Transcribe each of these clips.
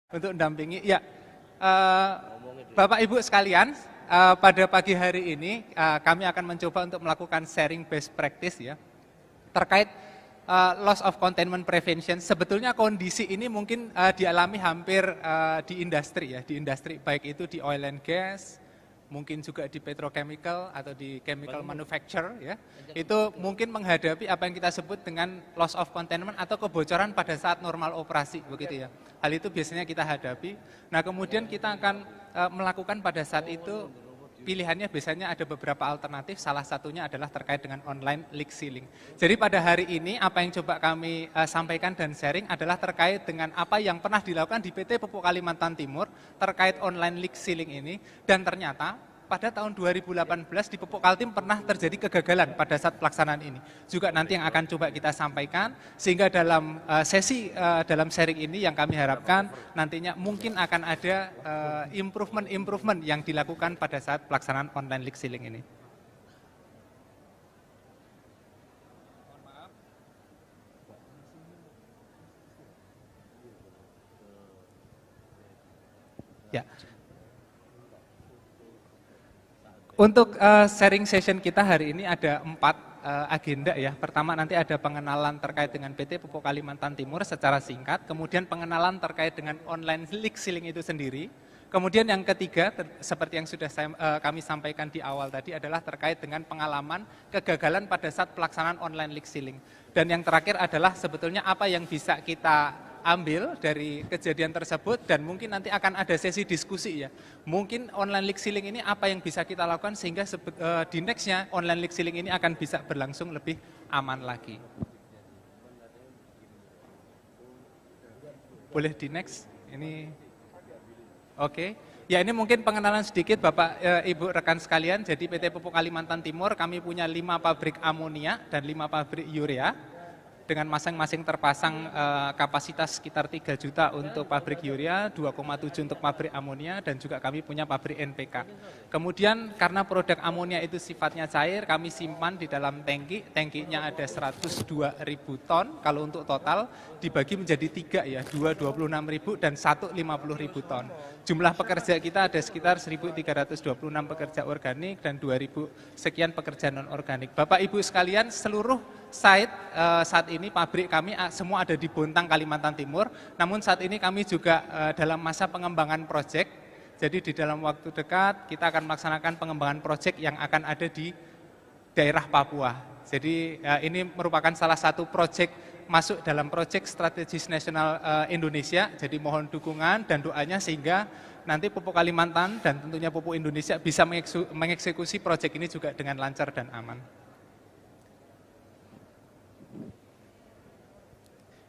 untuk mendampingi. Ya, eh, Bapak Ibu sekalian, pada pagi hari ini kami akan mencoba untuk melakukan sharing best practice ya terkait loss of containment prevention. Sebetulnya kondisi ini mungkin dialami hampir di industri baik itu di oil and gas, mungkin juga di petrochemical atau di chemical manufacture ya. Itu mungkin menghadapi apa yang kita sebut dengan loss of containment atau kebocoran pada saat normal operasi begitu ya. Hal itu biasanya kita hadapi. Nah, kemudian kita akan melakukan pada saat itu pilihannya biasanya ada beberapa alternatif, salah satunya adalah terkait dengan online leak sealing. Jadi pada hari ini apa yang coba kami sampaikan dan sharing adalah terkait dengan apa yang pernah dilakukan di PT Pupuk Kalimantan Timur terkait online leak sealing ini, dan ternyata pada tahun 2018 di Pupuk Kaltim pernah terjadi kegagalan pada saat pelaksanaan ini. Juga nanti yang akan coba kita sampaikan, sehingga dalam sesi dalam sharing ini yang kami harapkan nantinya mungkin akan ada improvement yang dilakukan pada saat pelaksanaan online leak sealing ini. Ya. Untuk sharing session kita hari ini ada 4 agenda ya. Pertama nanti ada pengenalan terkait dengan PT Pupuk Kalimantan Timur secara singkat, kemudian pengenalan terkait dengan online leak sealing itu sendiri. Kemudian yang ketiga, seperti yang sudah kami sampaikan di awal tadi, adalah terkait dengan pengalaman kegagalan pada saat pelaksanaan online leak sealing. Dan yang terakhir adalah sebetulnya apa yang bisa kita ambil dari kejadian tersebut, dan mungkin nanti akan ada sesi diskusi ya. Mungkin online leak sealing ini apa yang bisa kita lakukan sehingga di nextnya online leak sealing ini akan bisa berlangsung lebih aman lagi. Boleh di next? Ini oke. Ya, ini mungkin pengenalan sedikit Bapak Ibu rekan sekalian. Jadi PT Pupuk Kalimantan Timur kami punya 5 pabrik amonia dan 5 pabrik urea, dengan masing-masing terpasang kapasitas sekitar 3 juta untuk pabrik urea, 2,7 untuk pabrik amonia, dan juga kami punya pabrik NPK. Kemudian karena produk amonia itu sifatnya cair, kami simpan di dalam tangki. Tangkinya ada 102.000 ton, kalau untuk total dibagi menjadi 3 ya, 2 26.000 dan 1 50.000 ton. Jumlah pekerja kita ada sekitar 1.326 pekerja organik dan 2.000 sekian pekerja non-organik. Bapak Ibu sekalian, seluruh site saat ini pabrik kami semua ada di Bontang, Kalimantan Timur. Namun saat ini kami juga dalam masa pengembangan proyek. Jadi di dalam waktu dekat kita akan melaksanakan pengembangan proyek yang akan ada di daerah Papua. Jadi ini merupakan salah satu proyek masuk dalam proyek strategis nasional Indonesia. Jadi mohon dukungan dan doanya sehingga nanti Pupuk Kalimantan dan tentunya Pupuk Indonesia bisa mengeksekusi proyek ini juga dengan lancar dan aman.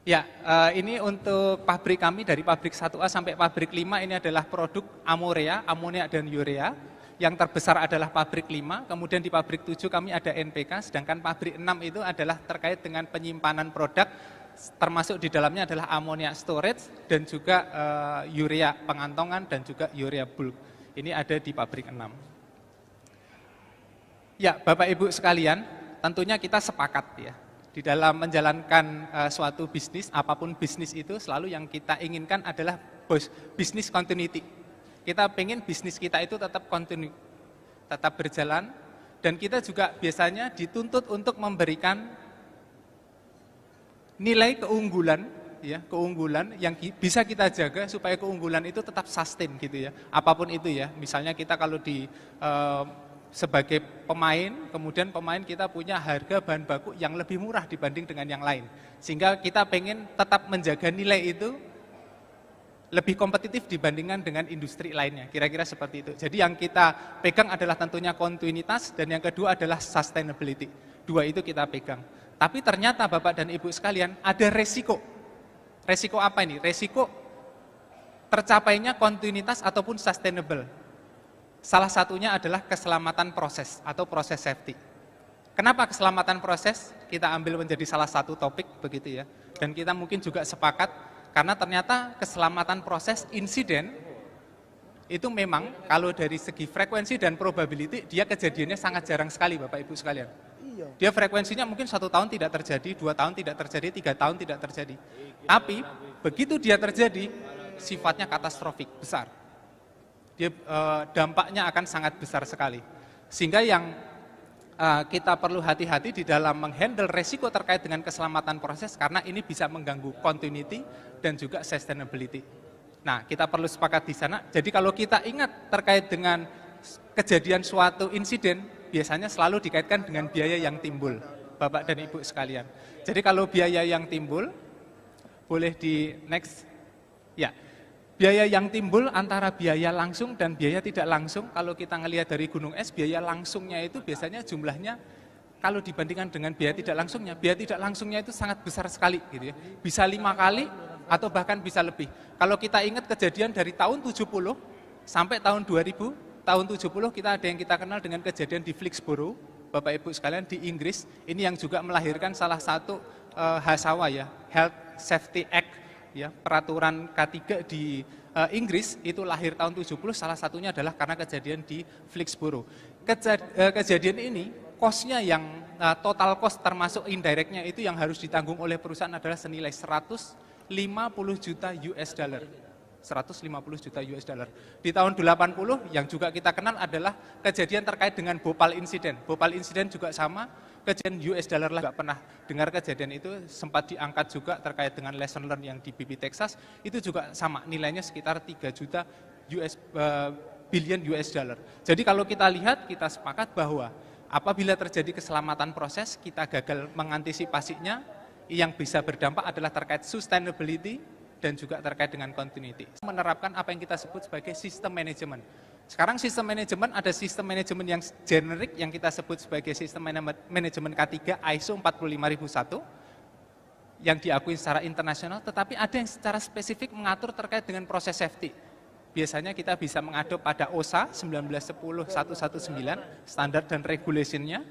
Ya, ini untuk pabrik kami dari pabrik 1A sampai pabrik 5 ini adalah produk amonia dan urea. Yang terbesar adalah pabrik 5, kemudian di pabrik 7 kami ada NPK, sedangkan pabrik 6 itu adalah terkait dengan penyimpanan produk, termasuk di dalamnya adalah amonia storage dan juga urea pengantongan dan juga urea bulk. Ini ada di pabrik 6. Ya, Bapak Ibu sekalian, tentunya kita sepakat ya. Di dalam menjalankan suatu bisnis, apapun bisnis itu selalu yang kita inginkan adalah bisnis continuity. Kita pengen bisnis kita itu tetap continue, tetap berjalan, dan kita juga biasanya dituntut untuk memberikan nilai keunggulan, ya, keunggulan yang bisa kita jaga supaya keunggulan itu tetap sustain gitu ya. Apapun itu ya, misalnya kita kalau sebagai pemain, kemudian pemain kita punya harga bahan baku yang lebih murah dibanding dengan yang lain. Sehingga kita pengen tetap menjaga nilai itu lebih kompetitif dibandingkan dengan industri lainnya, kira-kira seperti itu. Jadi yang kita pegang adalah tentunya kontinuitas, dan yang kedua adalah sustainability. 2 itu kita pegang. Tapi ternyata Bapak dan Ibu sekalian ada resiko. Resiko apa ini? Resiko tercapainya kontinuitas ataupun sustainable. Salah satunya adalah keselamatan proses atau proses safety. Kenapa keselamatan proses? Kita ambil menjadi salah satu topik begitu ya. Dan kita mungkin juga sepakat karena ternyata keselamatan proses insiden itu memang kalau dari segi frekuensi dan probability dia kejadiannya sangat jarang sekali Bapak Ibu sekalian. Dia frekuensinya mungkin 1 tahun tidak terjadi, 2 tahun tidak terjadi, 3 tahun tidak terjadi. Tapi begitu dia terjadi, sifatnya katastrofik, besar. Dia dampaknya akan sangat besar sekali. Sehingga yang kita perlu hati-hati di dalam menghandle resiko terkait dengan keselamatan proses karena ini bisa mengganggu continuity dan juga sustainability. Nah, kita perlu sepakat di sana. Jadi kalau kita ingat terkait dengan kejadian suatu insiden, biasanya selalu dikaitkan dengan biaya yang timbul, Bapak dan Ibu sekalian. Jadi kalau biaya yang timbul, boleh di next. Ya, biaya yang timbul antara biaya langsung dan biaya tidak langsung, kalau kita ngelihat dari gunung es, biaya langsungnya itu biasanya jumlahnya, kalau dibandingkan dengan biaya tidak langsungnya itu sangat besar sekali, gitu ya. Bisa 5 kali atau bahkan bisa lebih. Kalau kita ingat kejadian dari tahun 70 sampai tahun 2000, tahun 70 kita ada yang kita kenal dengan kejadian di Flixborough, Bapak Ibu sekalian, di Inggris. Ini yang juga melahirkan salah satu HSAWA ya, Health Safety Act, ya, peraturan K3 di Inggris itu lahir tahun 70, salah satunya adalah karena kejadian di Flixborough. Kejadian ini cost-nya yang total cost termasuk indirectnya itu yang harus ditanggung oleh perusahaan adalah senilai 150 juta US dollar. 150 juta US dollar. Di tahun 80 yang juga kita kenal adalah kejadian terkait dengan Bhopal Incident. Bhopal Incident juga sama, kejadian US dollar lah, nggak pernah dengar kejadian itu, sempat diangkat juga terkait dengan lesson learned yang di BP Texas, itu juga sama, nilainya sekitar 3 juta billion US dollar. Jadi kalau kita lihat, kita sepakat bahwa apabila terjadi keselamatan proses, kita gagal mengantisipasinya, yang bisa berdampak adalah terkait sustainability dan juga terkait dengan continuity. Menerapkan apa yang kita sebut sebagai sistem manajemen. Sekarang sistem manajemen, ada sistem manajemen yang generik yang kita sebut sebagai sistem manajemen K3 ISO 45001 yang diakui secara internasional, tetapi ada yang secara spesifik mengatur terkait dengan proses safety. Biasanya kita bisa mengadop pada OSHA 1910-119, standar dan regulation-nya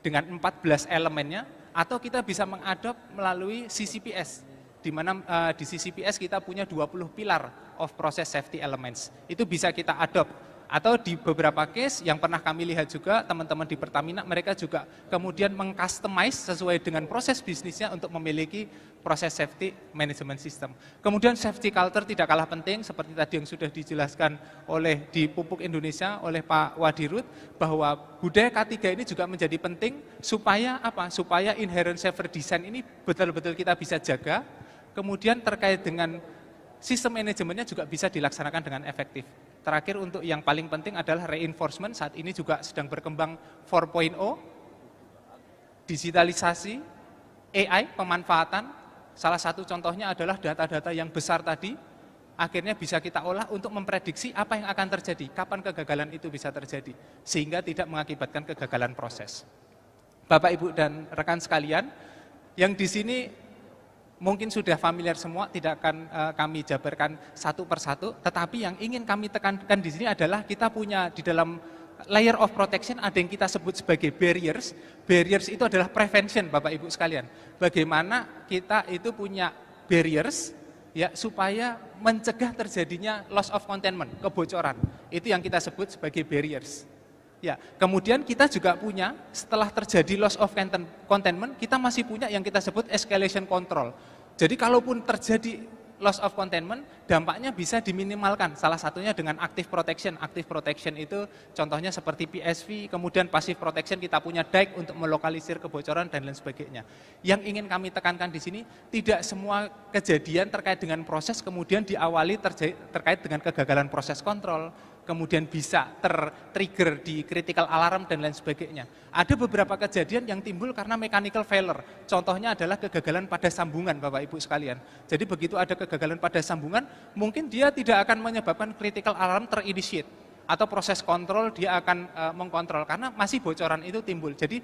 dengan 14 elemennya, atau kita bisa mengadop melalui CCPS, di mana di CCPS kita punya 20 pilar of process safety elements. Itu bisa kita adopt. Atau di beberapa case yang pernah kami lihat juga, teman-teman di Pertamina, mereka juga kemudian meng-customize sesuai dengan proses bisnisnya untuk memiliki proses safety management system. Kemudian safety culture tidak kalah penting, seperti tadi yang sudah dijelaskan oleh di Pupuk Indonesia, oleh Pak Wadirut, bahwa budaya K3 ini juga menjadi penting supaya apa? Supaya inherent safer design ini betul-betul kita bisa jaga, kemudian terkait dengan sistem manajemennya juga bisa dilaksanakan dengan efektif. Terakhir untuk yang paling penting adalah reinforcement, saat ini juga sedang berkembang 4.0, digitalisasi, AI, pemanfaatan, salah satu contohnya adalah data-data yang besar tadi, akhirnya bisa kita olah untuk memprediksi apa yang akan terjadi, kapan kegagalan itu bisa terjadi, sehingga tidak mengakibatkan kegagalan proses. Bapak, Ibu, dan rekan sekalian, yang di sini mungkin sudah familiar semua, tidak akan kami jabarkan satu persatu, tetapi yang ingin kami tekankan di sini adalah kita punya di dalam layer of protection ada yang kita sebut sebagai barriers. Barriers itu adalah prevention, Bapak Ibu sekalian. Bagaimana kita itu punya barriers ya supaya mencegah terjadinya loss of containment, kebocoran. Itu yang kita sebut sebagai barriers. Ya, kemudian kita juga punya setelah terjadi loss of containment, kita masih punya yang kita sebut escalation control. Jadi kalaupun terjadi loss of containment, dampaknya bisa diminimalkan. Salah satunya dengan active protection. Active protection itu contohnya seperti PSV, kemudian passive protection kita punya dike untuk melokalisir kebocoran dan lain sebagainya. Yang ingin kami tekankan di sini, tidak semua kejadian terkait dengan proses kemudian diawali terkait dengan kegagalan proses kontrol, kemudian bisa ter-trigger di critical alarm dan lain sebagainya. Ada beberapa kejadian yang timbul karena mechanical failure. Contohnya adalah kegagalan pada sambungan, Bapak Ibu sekalian. Jadi begitu ada kegagalan pada sambungan, mungkin dia tidak akan menyebabkan critical alarm ter-initiate. Atau proses kontrol dia akan mengkontrol karena masih bocoran itu timbul. Jadi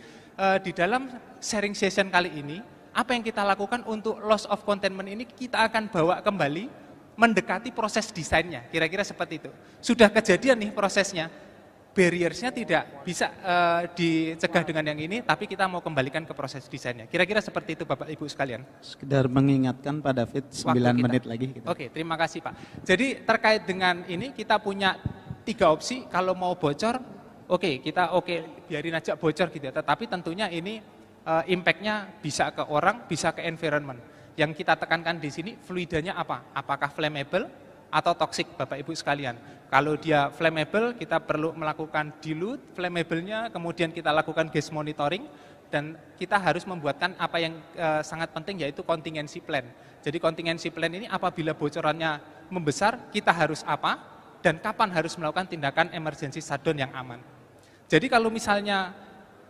di dalam sharing session kali ini, apa yang kita lakukan untuk loss of containment ini kita akan bawa kembali mendekati proses desainnya, kira-kira seperti itu. Sudah kejadian nih prosesnya, barriersnya tidak bisa dicegah dengan yang ini, tapi kita mau kembalikan ke proses desainnya. Kira-kira seperti itu Bapak Ibu sekalian. Sekedar mengingatkan Pak David, 9 menit lagi. Oke, terima kasih Pak. Jadi terkait dengan ini kita punya 3 opsi, kalau mau bocor, kita biarin aja bocor gitu ya, tetapi tentunya ini impact-nya bisa ke orang, bisa ke environment. Yang kita tekankan di sini fluidanya apa? Apakah flammable, atau toxic Bapak Ibu sekalian. Kalau dia flammable, kita perlu melakukan dilute flammable-nya, kemudian kita lakukan gas monitoring, dan kita harus membuatkan apa yang sangat penting, yaitu contingency plan. Jadi contingency plan ini apabila bocorannya membesar, kita harus apa, dan kapan harus melakukan tindakan emergency shutdown yang aman. Jadi kalau misalnya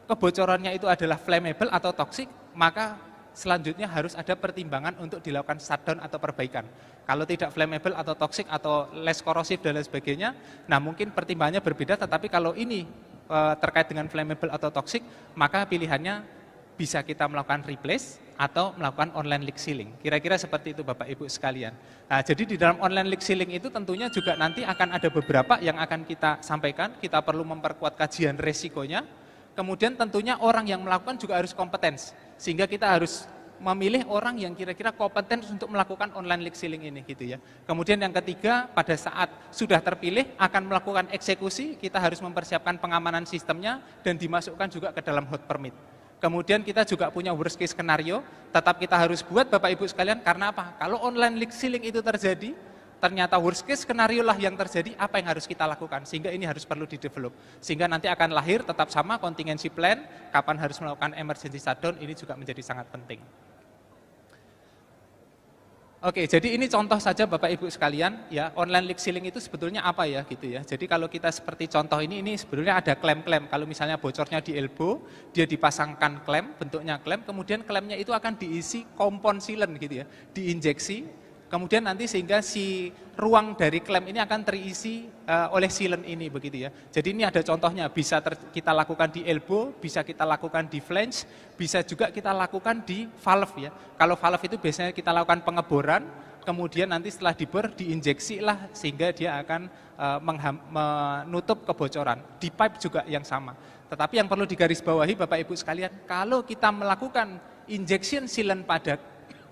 kebocorannya itu adalah flammable atau toxic, maka selanjutnya harus ada pertimbangan untuk dilakukan shutdown atau perbaikan. Kalau tidak flammable atau toxic atau less korosif dan lain sebagainya, nah mungkin pertimbangannya berbeda, tetapi kalau ini terkait dengan flammable atau toxic, maka pilihannya bisa kita melakukan replace atau melakukan online leak sealing. Kira-kira seperti itu Bapak Ibu sekalian. Nah, jadi di dalam online leak sealing itu tentunya juga nanti akan ada beberapa yang akan kita sampaikan, kita perlu memperkuat kajian resikonya, kemudian tentunya orang yang melakukan juga harus kompeten, sehingga kita harus memilih orang yang kira-kira kompeten untuk melakukan online leak sealing ini gitu ya. Kemudian yang ketiga, pada saat sudah terpilih akan melakukan eksekusi, kita harus mempersiapkan pengamanan sistemnya dan dimasukkan juga ke dalam hot permit. Kemudian kita juga punya worst case skenario, tetap kita harus buat Bapak Ibu sekalian, karena apa? Kalau online leak sealing itu terjadi, ternyata worst case skenario lah yang terjadi, apa yang harus kita lakukan? Sehingga ini harus perlu di-develop. Sehingga nanti akan lahir tetap sama contingency plan, kapan harus melakukan emergency shutdown, ini juga menjadi sangat penting. Oke, jadi ini contoh saja Bapak Ibu sekalian, ya, online leak sealing itu sebetulnya apa ya gitu ya. Jadi kalau kita seperti contoh ini sebetulnya ada klem-klem. Kalau misalnya bocornya di elbow, dia dipasangkan klem, bentuknya klem, kemudian klemnya itu akan diisi kompon sealant gitu ya, diinjeksi. Kemudian nanti sehingga si ruang dari klem ini akan terisi oleh sealant ini begitu ya. Jadi ini ada contohnya, bisa kita lakukan di elbow, bisa kita lakukan di flange, bisa juga kita lakukan di valve ya. Kalau valve itu biasanya kita lakukan pengeboran, kemudian nanti setelah dibor diinjeksi lah sehingga dia akan menutup kebocoran. Di pipe juga yang sama. Tetapi yang perlu digarisbawahi Bapak Ibu sekalian, kalau kita melakukan injection sealant pada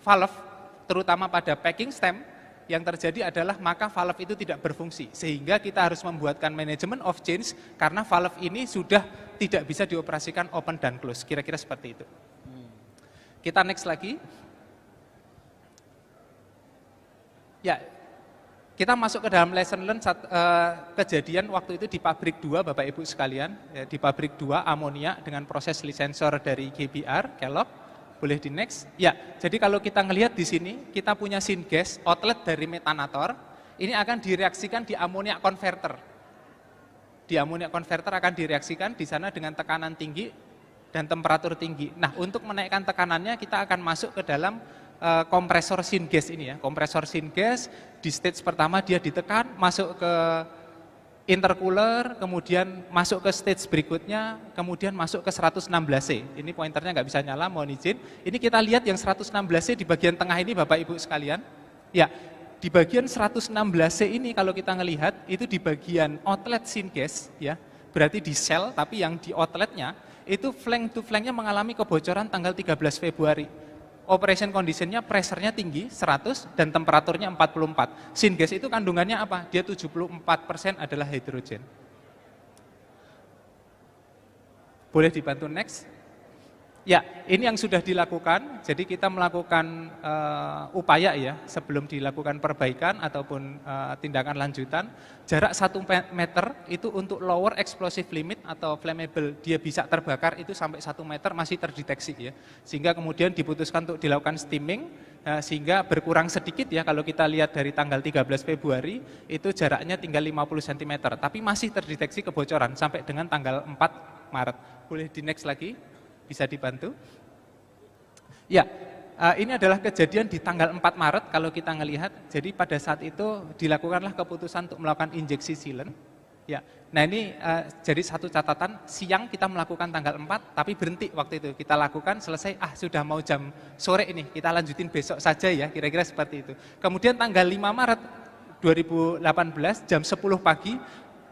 valve, terutama pada packing stem, yang terjadi adalah maka valve itu tidak berfungsi. Sehingga kita harus membuatkan management of change karena valve ini sudah tidak bisa dioperasikan open dan close. Kira-kira seperti itu. Kita next lagi. Ya, kita masuk ke dalam lesson learn kejadian waktu itu di pabrik 2 Bapak Ibu sekalian. Ya, di pabrik 2 amonia dengan proses lisensor dari KBR, Kellogg. Boleh di next. Ya, jadi kalau kita ngelihat di sini, kita punya syngas, outlet dari metanator, ini akan direaksikan di amonia converter. Di amonia converter akan direaksikan di sana dengan tekanan tinggi dan temperatur tinggi. Nah, untuk menaikkan tekanannya kita akan masuk ke dalam kompresor syngas ini ya. Kompresor syngas di stage pertama dia ditekan, masuk ke intercooler, kemudian masuk ke stage berikutnya, kemudian masuk ke 116C. Ini pointernya nggak bisa nyala, mohon izin. Ini kita lihat yang 116C di bagian tengah ini Bapak Ibu sekalian. Ya, di bagian 116C ini kalau kita ngelihat, itu di bagian outlet syngas, ya, berarti di sel, tapi yang di outletnya, itu flank to flanknya mengalami kebocoran tanggal 13 Februari. Operation conditionnya, pressure-nya tinggi, 100, dan temperaturnya 44. Syngas itu kandungannya apa? Dia 74% adalah hidrogen. Boleh dibantu next? Ya, ini yang sudah dilakukan, jadi kita melakukan upaya ya, sebelum dilakukan perbaikan ataupun tindakan lanjutan, jarak 1 meter itu untuk lower explosive limit atau flammable, dia bisa terbakar itu sampai 1 meter masih terdeteksi ya, sehingga kemudian diputuskan untuk dilakukan steaming, sehingga berkurang sedikit ya, kalau kita lihat dari tanggal 13 Februari, itu jaraknya tinggal 50 cm, tapi masih terdeteksi kebocoran sampai dengan tanggal 4 Maret. Boleh di next lagi? Bisa dibantu? Ya, ini adalah kejadian di tanggal 4 Maret kalau kita ngelihat. Jadi pada saat itu dilakukanlah keputusan untuk melakukan injeksi sealant. Ya, nah ini jadi satu catatan, siang kita melakukan tanggal 4, tapi berhenti waktu itu. Kita lakukan selesai, sudah mau jam sore ini, kita lanjutin besok saja ya, kira-kira seperti itu. Kemudian tanggal 5 Maret 2018 jam 10 pagi,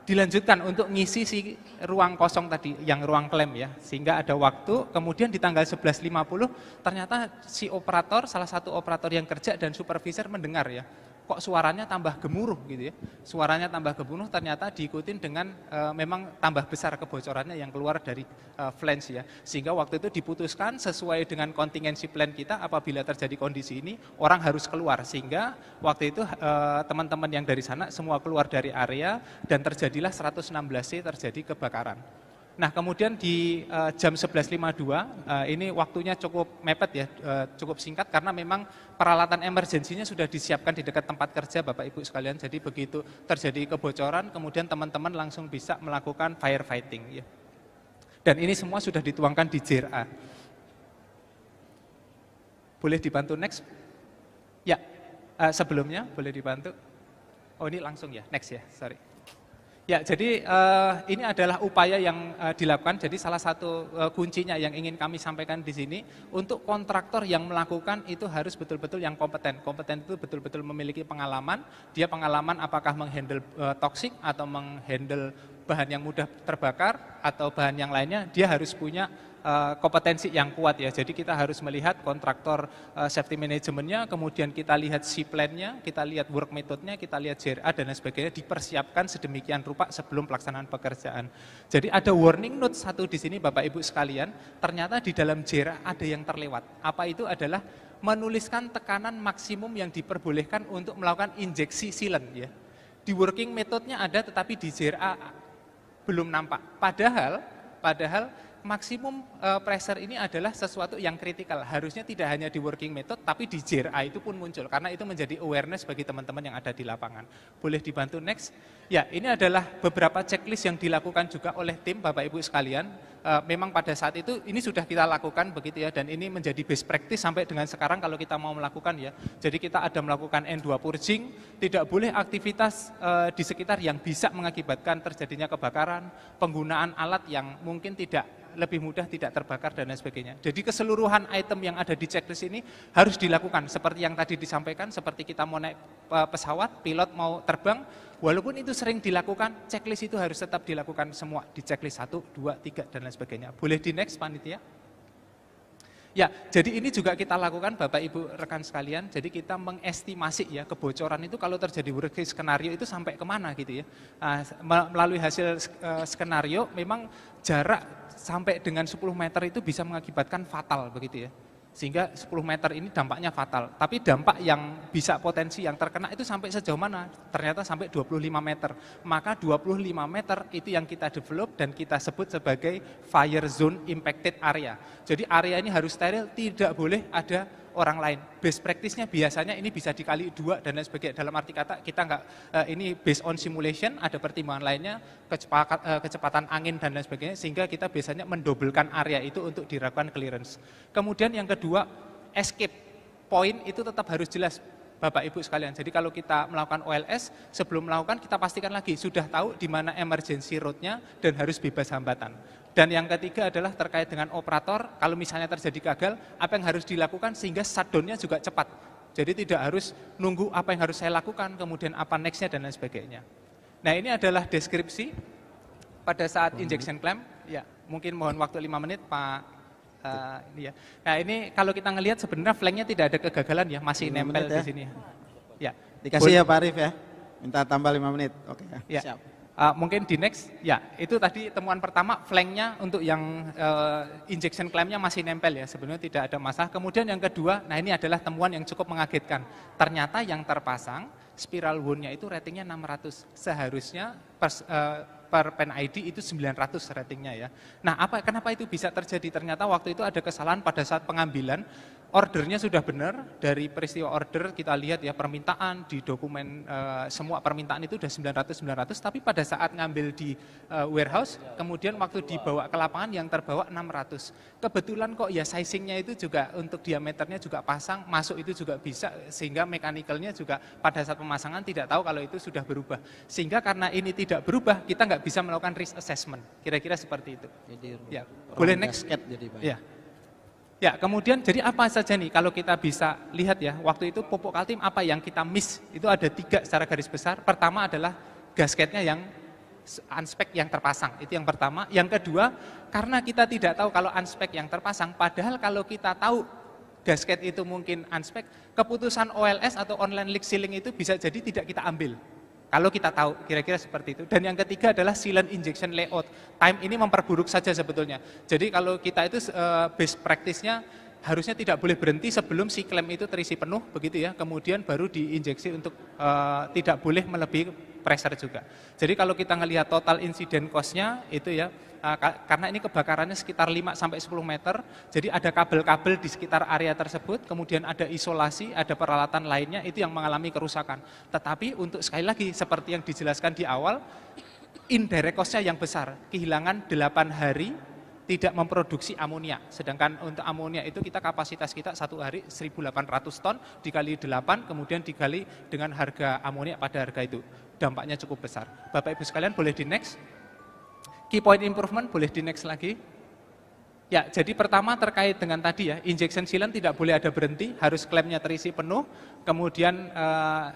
dilanjutkan untuk ngisi si ruang kosong tadi, yang ruang klem ya, sehingga ada waktu. Kemudian di tanggal 11.50 ternyata si operator, salah satu operator yang kerja dan supervisor mendengar ya, kok suaranya tambah gemuruh gitu ya. Suaranya tambah gemuruh ternyata diikutin dengan memang tambah besar kebocorannya yang keluar dari flange ya. Sehingga waktu itu diputuskan sesuai dengan kontingensi plan kita apabila terjadi kondisi ini orang harus keluar. Sehingga waktu itu teman-teman yang dari sana semua keluar dari area dan terjadilah 116C terjadi kebakaran. Nah kemudian di jam 11.52 ini waktunya cukup mepet ya, cukup singkat karena memang peralatan emergensinya sudah disiapkan di dekat tempat kerja Bapak Ibu sekalian. Jadi begitu terjadi kebocoran kemudian teman-teman langsung bisa melakukan firefighting ya. Dan ini semua sudah dituangkan di JRA. Boleh dibantu next? Ya, sebelumnya boleh dibantu. Oh ini langsung ya, next ya, sorry. Ya, jadi ini adalah upaya yang dilakukan. Jadi salah satu kuncinya yang ingin kami sampaikan di sini, untuk kontraktor yang melakukan itu harus betul-betul yang kompeten. Kompeten itu betul-betul memiliki pengalaman. Dia pengalaman apakah menghandle toksik atau menghandle bahan yang mudah terbakar atau bahan yang lainnya. Dia harus punya kompetensi yang kuat ya. Jadi kita harus melihat kontraktor safety manajemennya, kemudian kita lihat C-plan-nya, kita lihat work method-nya, kita lihat JRA dan lain sebagainya dipersiapkan sedemikian rupa sebelum pelaksanaan pekerjaan. Jadi ada warning note satu di sini Bapak Ibu sekalian, ternyata di dalam JRA ada yang terlewat. Apa itu adalah menuliskan tekanan maksimum yang diperbolehkan untuk melakukan injeksi sealant ya. Di working method-nya ada tetapi di JRA belum nampak. Padahal maksimum pressure ini adalah sesuatu yang kritikal. Harusnya tidak hanya di working method, tapi di JRA itu pun muncul. Karena itu menjadi awareness bagi teman-teman yang ada di lapangan. Boleh dibantu next? Ya, ini adalah beberapa checklist yang dilakukan juga oleh tim Bapak Ibu sekalian. Memang pada saat itu ini sudah kita lakukan begitu ya, dan ini menjadi best practice sampai dengan sekarang kalau kita mau melakukan ya. Jadi kita ada melakukan N2 purging, tidak boleh aktivitas di sekitar yang bisa mengakibatkan terjadinya kebakaran, penggunaan alat yang mungkin lebih mudah tidak terbakar dan lain sebagainya. Jadi keseluruhan item yang ada di checklist ini harus dilakukan seperti yang tadi disampaikan, seperti kita mau naik pesawat, pilot mau terbang, walaupun itu sering dilakukan, checklist itu harus tetap dilakukan semua di checklist 1, 2, 3 dan lain sebagainya. Boleh di next panitia? Ya, jadi ini juga kita lakukan Bapak Ibu rekan sekalian, jadi kita mengestimasi ya kebocoran itu kalau terjadi worst case skenario itu sampai kemana gitu ya. Melalui hasil skenario memang jarak sampai dengan 10 meter itu bisa mengakibatkan fatal begitu ya. Sehingga 10 meter ini dampaknya fatal. Tapi dampak yang bisa potensi yang terkena itu sampai sejauh mana? Ternyata sampai 25 meter. Maka 25 meter itu yang kita develop dan kita sebut sebagai fire zone impacted area. Jadi area ini harus steril, tidak boleh ada orang lain. Best practice-nya biasanya ini bisa dikali 2 dan lain sebagainya. Dalam arti kata kita nggak, ini based on simulation, ada pertimbangan lainnya, kecepatan angin dan lain sebagainya, sehingga kita biasanya mendobelkan area itu untuk dilakukan clearance. Kemudian yang kedua, escape point itu tetap harus jelas Bapak Ibu sekalian. Jadi kalau kita melakukan OLS, sebelum melakukan kita pastikan lagi, sudah tahu di mana emergency road-nya dan harus bebas hambatan. Dan yang ketiga adalah terkait dengan operator, kalau misalnya terjadi gagal, apa yang harus dilakukan sehingga shutdown-nya juga cepat. Jadi tidak harus nunggu apa yang harus saya lakukan, kemudian apa next-nya dan lain sebagainya. Nah ini adalah deskripsi pada saat injection clamp. Ya, mungkin mohon waktu 5 menit Pak. Ini ya. Nah ini kalau kita ngelihat sebenarnya flanknya tidak ada kegagalan ya, masih nempel di sini. Ya. Dikasih ya Pak Arif ya, minta tambah 5 menit. Oke ya. Siap. Mungkin di next, ya itu tadi temuan pertama, flanknya untuk yang injection clamp-nya masih nempel ya, sebenarnya tidak ada masalah. Kemudian yang kedua, nah ini adalah temuan yang cukup mengagetkan. Ternyata yang terpasang, spiral wound-nya itu ratingnya 600, seharusnya per pen ID itu 900 ratingnya ya. Nah kenapa itu bisa terjadi? Ternyata waktu itu ada kesalahan pada saat pengambilan, ordernya sudah benar, dari peristiwa order kita lihat ya permintaan di dokumen semua permintaan itu sudah 900, tapi pada saat ngambil di warehouse, kemudian waktu dibawa ke lapangan yang terbawa 600. Kebetulan kok ya sizingnya itu juga untuk diameternya juga pasang, masuk itu juga bisa, sehingga mechanical-nya juga pada saat pemasangan tidak tahu kalau itu sudah berubah. Sehingga karena ini tidak berubah, kita nggak bisa melakukan risk assessment, kira-kira seperti itu. Jadi ya, boleh next? Jadi, ya. Ya, kemudian jadi apa saja nih kalau kita bisa lihat ya, waktu itu pupuk Kaltim apa yang kita miss, itu ada 3 secara garis besar. Pertama adalah gasketnya yang unspec yang terpasang, itu yang pertama. Yang kedua, karena kita tidak tahu kalau unspec yang terpasang, padahal kalau kita tahu gasket itu mungkin unspec, keputusan OLS atau online leak sealing itu bisa jadi tidak kita ambil. Kalau kita tahu, kira-kira seperti itu. Dan yang ketiga adalah sealant injection layout. Time ini memperburuk saja sebetulnya. Jadi kalau kita itu best practice-nya harusnya tidak boleh berhenti sebelum si klem itu terisi penuh, begitu ya. Kemudian baru diinjeksi untuk tidak boleh melebihi pressure juga. Jadi kalau kita ngelihat total insiden cost-nya itu ya, karena ini kebakarannya sekitar 5-10 meter, jadi ada kabel-kabel di sekitar area tersebut, kemudian ada isolasi, ada peralatan lainnya, itu yang mengalami kerusakan. Tetapi untuk sekali lagi, seperti yang dijelaskan di awal, indirect cost-nya yang besar, kehilangan 8 hari tidak memproduksi amonia. Sedangkan untuk amonia itu kapasitas kita 1 hari 1.800 ton dikali 8, kemudian dikali dengan harga amonia pada harga itu. Dampaknya cukup besar. Bapak Ibu sekalian boleh di next. Key point improvement boleh di next lagi. Ya, jadi pertama terkait dengan tadi ya, injection sealant tidak boleh ada berhenti, harus klemnya terisi penuh. Kemudian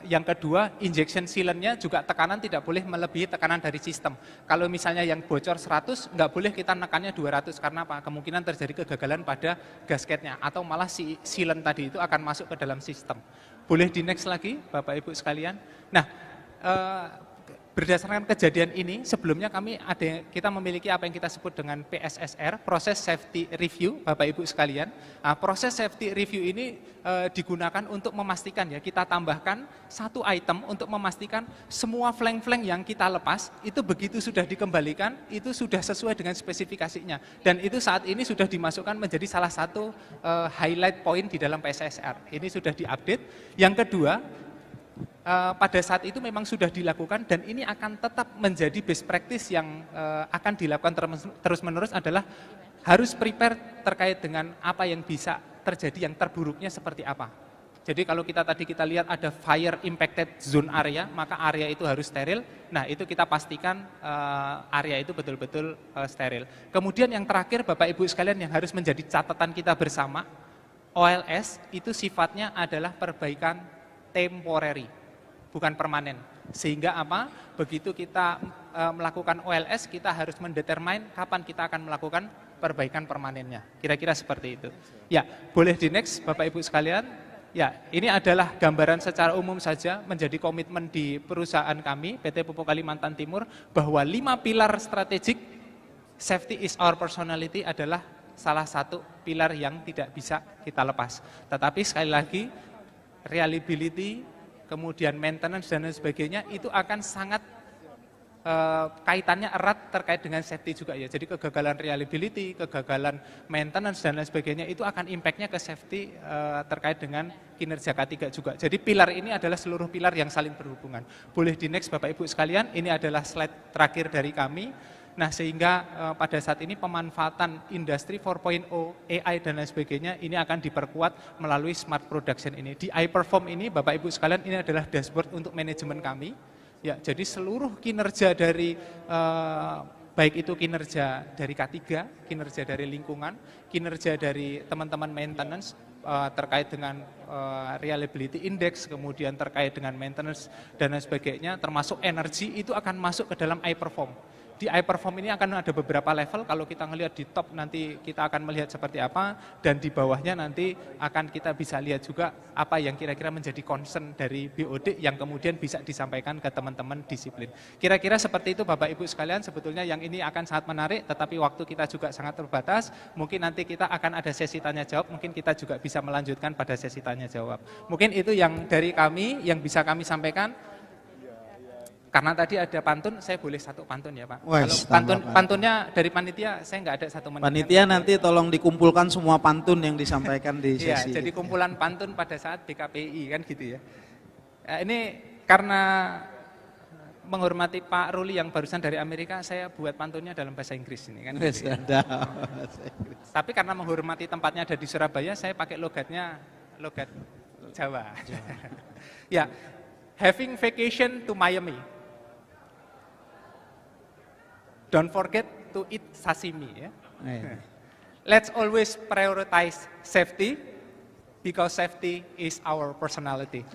yang kedua, injection sealantnya juga tekanan tidak boleh melebihi tekanan dari sistem. Kalau misalnya yang bocor 100, nggak boleh kita nekannya 200, karena apa? Kemungkinan terjadi kegagalan pada gasketnya, atau malah si sealant tadi itu akan masuk ke dalam sistem. Boleh di next lagi, Bapak Ibu sekalian. Nah, berdasarkan kejadian ini, sebelumnya kita memiliki apa yang kita sebut dengan PSSR, Process Safety Review, Bapak Ibu sekalian. Nah, proses safety review ini digunakan untuk memastikan ya, kita tambahkan satu item untuk memastikan semua flank-flank yang kita lepas, itu begitu sudah dikembalikan, itu sudah sesuai dengan spesifikasinya. Dan itu saat ini sudah dimasukkan menjadi salah satu highlight point di dalam PSSR. Ini sudah diupdate. Yang kedua, pada saat itu memang sudah dilakukan dan ini akan tetap menjadi best practice yang akan dilakukan terus-menerus adalah harus prepare terkait dengan apa yang bisa terjadi, yang terburuknya seperti apa. Jadi kalau kita lihat ada fire impacted zone area, maka area itu harus steril. Nah, itu kita pastikan area itu betul-betul steril. Kemudian yang terakhir Bapak Ibu sekalian yang harus menjadi catatan kita bersama, OLS itu sifatnya adalah perbaikan temporary, bukan permanen. Sehingga apa? Begitu kita melakukan OLS, kita harus mendetermine kapan kita akan melakukan perbaikan permanennya. Kira-kira seperti itu. Ya, boleh di next Bapak Ibu sekalian. Ya, ini adalah gambaran secara umum saja menjadi komitmen di perusahaan kami, PT Pupuk Kalimantan Timur, bahwa 5 pilar strategik, safety is our personality adalah salah satu pilar yang tidak bisa kita lepas. Tetapi sekali lagi, reliability, kemudian maintenance dan lain sebagainya itu akan sangat kaitannya erat terkait dengan safety juga ya. Jadi kegagalan reliability, kegagalan maintenance dan lain sebagainya itu akan impact-nya ke safety terkait dengan kinerja K3 juga. Jadi pilar ini adalah seluruh pilar yang saling berhubungan. Boleh di next Bapak Ibu sekalian, ini adalah slide terakhir dari kami. Nah, sehingga pada saat ini pemanfaatan industri 4.0, AI dan lain sebagainya ini akan diperkuat melalui smart production ini. Di iPerform ini Bapak Ibu sekalian ini adalah dashboard untuk manajemen kami. Ya, jadi seluruh kinerja dari baik itu kinerja dari K3, kinerja dari lingkungan, kinerja dari teman-teman maintenance terkait dengan reliability index, kemudian terkait dengan maintenance dan lain sebagainya, termasuk energi itu akan masuk ke dalam iPerform. Di iPerform ini akan ada beberapa level, kalau kita melihat di top nanti kita akan melihat seperti apa, dan di bawahnya nanti akan kita bisa lihat juga apa yang kira-kira menjadi concern dari BOD yang kemudian bisa disampaikan ke teman-teman disiplin. Kira-kira seperti itu Bapak Ibu sekalian, sebetulnya yang ini akan sangat menarik, tetapi waktu kita juga sangat terbatas, mungkin nanti kita akan ada sesi tanya jawab, mungkin kita juga bisa melanjutkan pada sesi tanya jawab. Mungkin itu yang dari kami, yang bisa kami sampaikan. Karena tadi ada pantun, saya boleh satu pantun ya Pak. Wes, kalau pantunnya dari panitia, saya nggak ada 1 menit. Panitia nanti tolong dikumpulkan semua pantun yang disampaikan di sesi. Iya, jadi kumpulan pantun pada saat BKPI kan gitu ya. Ini karena menghormati Pak Ruli yang barusan dari Amerika, saya buat pantunnya dalam bahasa Inggris ini kan. Gitu ya. Tapi karena menghormati tempatnya ada di Surabaya, saya pakai logatnya logat Jawa. Ya, having vacation to Miami. Don't forget to eat sashimi ya. Let's always prioritize safety because safety is our personality.